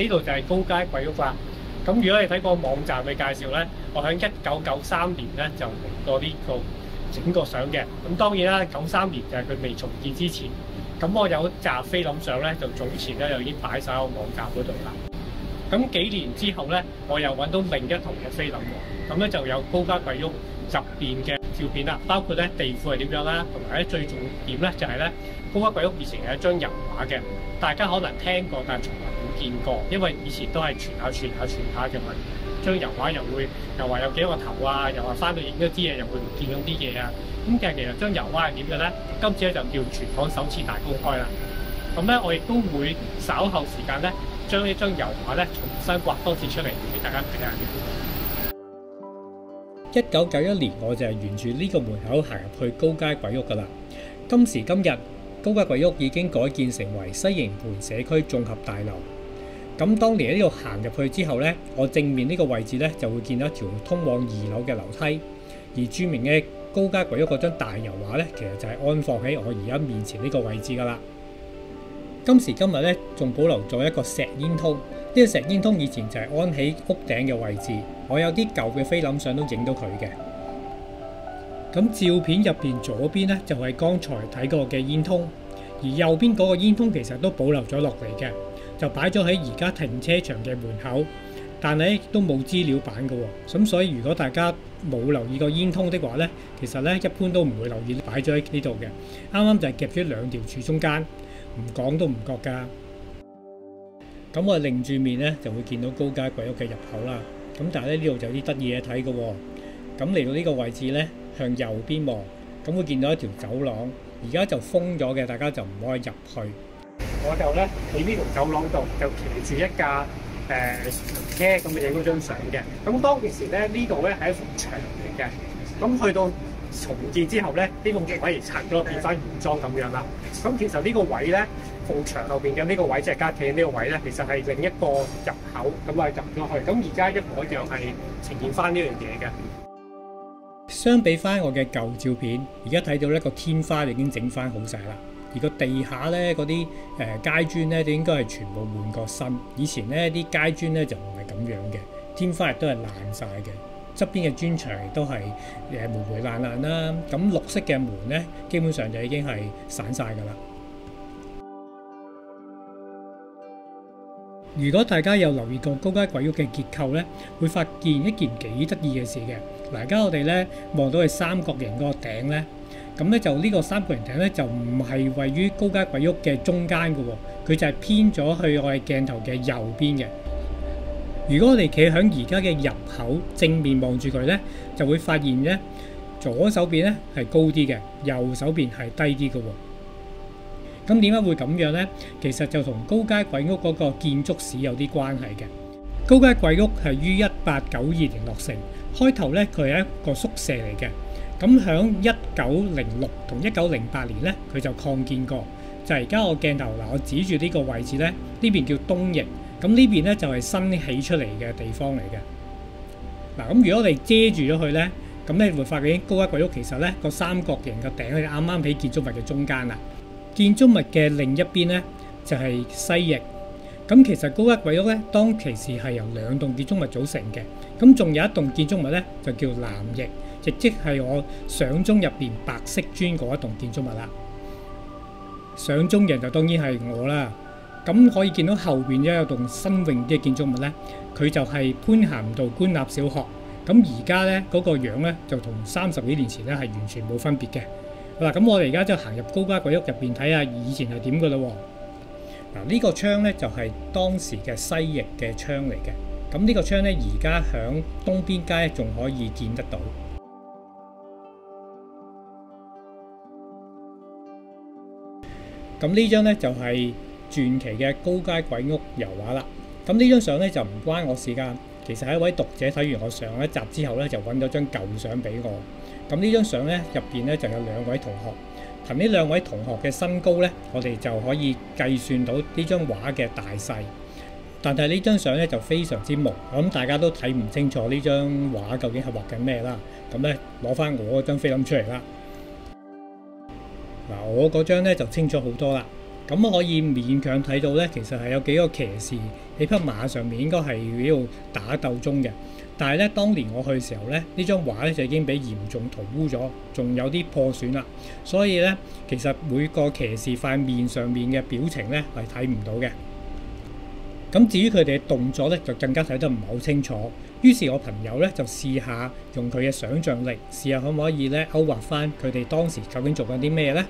呢度就係高街鬼屋啦。咁如果你睇個網站嘅介紹咧，我喺1993年咧就嚟過呢個整個相嘅。咁當然啦，93年就係佢未重建之前。咁我有集菲林相咧，就早前咧就已經擺晒喺網站嗰度啦。咁幾年之後咧，我又揾到另一筒嘅菲林喎。咁咧就有高街鬼屋入邊嘅照片啦，包括咧地庫係點樣啦，同埋咧最重點咧就係咧高街鬼屋以前係一張油畫嘅，大家可能聽過，但係從來冇見過，因為以前都係傳下嘅嘛。張油畫又話有幾個頭啊，又話翻到影咗啲嘢，又會唔見到啲嘢啊。咁其實張油畫係點嘅咧？今次咧就叫全港首次大公開啦。咁咧我亦都會稍後時間咧將呢張油畫咧重新畫多次出嚟俾大家睇下。1991年我就係沿住呢個門口行入去高街鬼屋㗎啦。今時今日，高街鬼屋已經改建成為西營盤社區綜合大樓。咁當年喺呢度行入去之後呢，我正面呢個位置呢就會見到一條通往2樓嘅樓梯，而著名嘅高街鬼屋嗰張大油畫呢，其實就係安放喺我而家面前呢個位置㗎啦。今時今日呢，仲保留咗一個石煙通。呢個石煙通以前就係安喺屋頂嘅位置，我有啲舊嘅菲林相都影到佢嘅。咁照片入邊左邊呢，就係剛才睇過嘅煙通，而右邊嗰個煙通其實都保留咗落嚟嘅，就擺咗喺而家停車場嘅門口，但係都冇資料版嘅喎。咁所以如果大家冇留意過煙通的話呢，其實呢一般都唔會留意擺咗喺呢度嘅。啱啱就係夾咗兩條柱中間，唔講都唔覺㗎。咁我擰住面咧，就會見到高街鬼屋嘅入口啦。咁但係咧呢度就有啲得意嘢睇嘅喎。咁嚟到呢個位置咧，向右邊望，咁會見到一條走廊。而家就封咗嘅，大家就唔可以入去。我就咧喺呢條走廊度就騎住一架車咁影嗰張相嘅。咁當其時咧呢度咧係一幅牆嚟嘅。咁去到重建之後咧，呢個位拆咗變翻原裝咁樣啦。咁其實呢個位咧，埲牆後邊嘅呢個位即係家企呢個位咧，其實係另一個入口咁啊入咗去。咁而家一模一樣係呈現翻呢樣嘢嘅。相比翻我嘅舊照片，而家睇到呢個天花已經整翻好晒啦。而個地下咧嗰啲街磚咧，都應該係全部換過新。以前咧啲街磚咧就唔係咁樣嘅，天花亦都係爛晒嘅。側邊嘅磚牆亦都係霉爛啦。咁綠色嘅門咧，基本上就已經係散晒㗎啦。如果大家有留意過高街鬼屋嘅結構咧，會發現一件幾得意嘅事嘅。嗱，而家我哋咧望到係三角形嗰個頂咧，咁咧就呢個三角形頂咧就唔係位於高街鬼屋嘅中間嘅喎，佢就係偏咗去我哋鏡頭嘅右邊嘅。如果我哋企喺而家嘅入口正面望住佢咧，就會發現咧左手邊咧係高啲嘅，右手邊係低啲嘅喎。咁點解會咁樣呢？其實就同高街鬼屋嗰個建築史有啲關係嘅。高街鬼屋係於1892年落成，開頭咧佢係一個宿舍嚟嘅。咁響1906同1908年咧，佢就擴建過。就係而家我鏡頭嗱，我指住呢個位置咧，呢邊叫東翼，咁呢邊咧就係新起出嚟嘅地方嚟嘅。嗱，咁如果我哋遮住咗佢咧，咁你會發現高街鬼屋其實咧個三角形嘅頂係啱啱喺建築物嘅中間啦。建築物嘅另一邊咧就係西翼。咁其實高街鬼屋咧當其時係由兩棟建築物組成嘅。咁仲有一棟建築物咧就叫南翼，亦即係我相中入邊白色磚嗰一棟建築物啦。相中人就當然係我啦。咁可以見到後邊有棟新穎啲嘅建築物咧，佢就係潘咸道官立小學。咁而家咧嗰個樣咧就同30幾年前咧係完全冇分別嘅。好啦，咁我哋而家就行入高街鬼屋入邊睇下以前係點噶啦喎。嗱，呢個窗咧就係當時嘅西翼嘅窗嚟嘅。咁呢個窗咧而家響東邊街仲可以見得到。咁呢張咧就係傳奇嘅高街鬼屋油畫啦。咁呢張相咧就唔關我事㗎。其實係一位讀者睇完我上一集之後咧，就揾咗張舊相俾我。咁呢張相咧入邊咧就有兩位同學。憑呢兩位同學嘅身高咧，我哋就可以計算到呢張畫嘅大細。但係呢張相咧就非常之朦，我諗大家都睇唔清楚呢張畫究竟係畫緊咩啦。咁咧攞翻我嗰張菲林出嚟啦。嗱，我嗰張咧就清楚好多啦。咁可以勉強睇到咧，其實係有幾個騎士喺匹馬上面應該係喺度打鬥中嘅。但係咧，當年我去嘅時候咧，呢張畫咧就已經俾嚴重塗污咗，仲有啲破損啦。所以咧，其實每個騎士塊面上面嘅表情咧係睇唔到嘅。咁至於佢哋嘅動作咧，就更加睇得唔係好清楚。於是我朋友咧就試下用佢嘅想像力，試下可唔可以咧勾畫翻佢哋當時究竟做緊啲咩咧？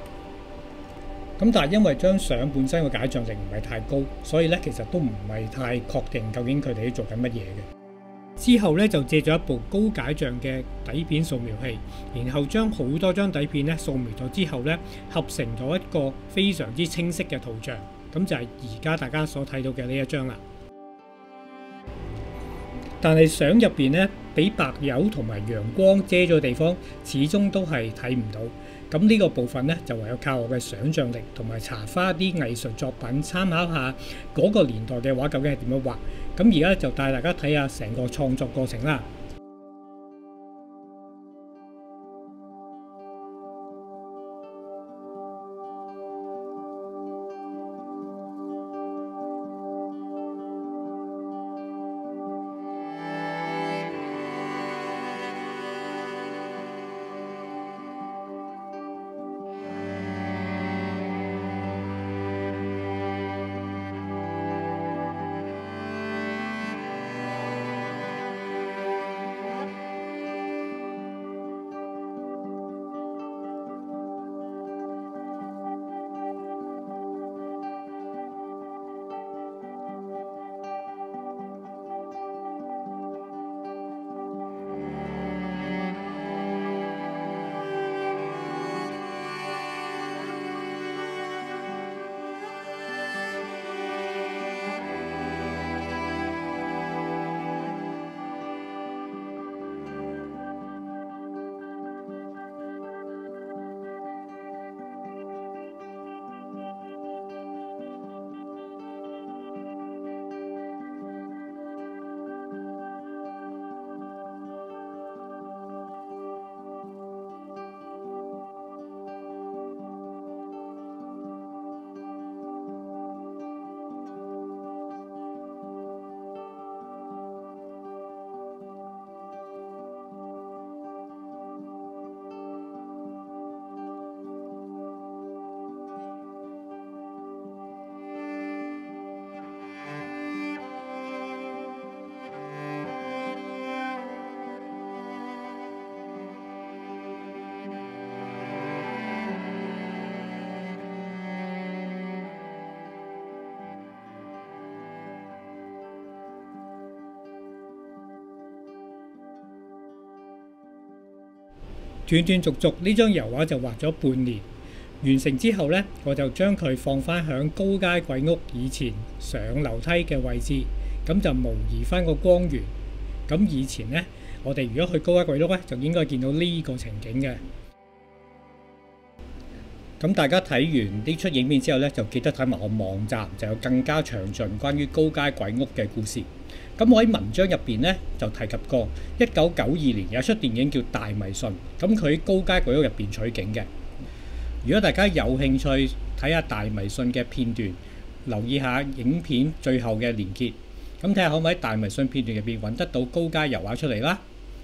咁但係因為張相本身個解像力唔係太高，所以咧其實都唔係太確定究竟佢哋做緊乜嘢嘅。之後咧就借咗一部高解像嘅底片掃描器，然後將好多張底片咧掃描咗之後咧，合成咗一個非常之清晰嘅圖像。咁就係而家大家所睇到嘅呢一張啦。但係相入邊咧，俾白油同埋陽光遮咗嘅地方，始終都係睇唔到。咁呢個部分咧，就唯有靠我嘅想像力同埋查返啲藝術作品，參考下嗰個年代嘅畫究竟係點樣畫。咁而家就帶大家睇下成個創作過程啦。斷斷續續呢張油畫就畫咗半年，完成之後呢，我就將佢放翻響高街鬼屋以前上樓梯嘅位置，咁就模擬翻個光源。咁以前呢，我哋如果去高街鬼屋呢，就應該見到呢個情景嘅。咁大家睇完呢出影片之後呢，就記得睇埋我網站，就有更加詳盡關於高街鬼屋嘅故事。咁我喺文章入邊咧就提及過，1992年有一出電影叫《大迷信》，咁佢喺高街鬼屋入邊取景嘅。如果大家有興趣睇下《大迷信》嘅片段，留意下影片最後嘅連結，咁睇下可唔可以喺《大迷信》片段入邊揾得到高街油畫出嚟啦。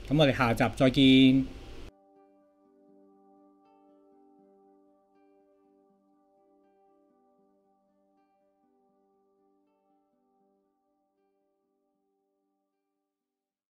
咁我哋下集再見。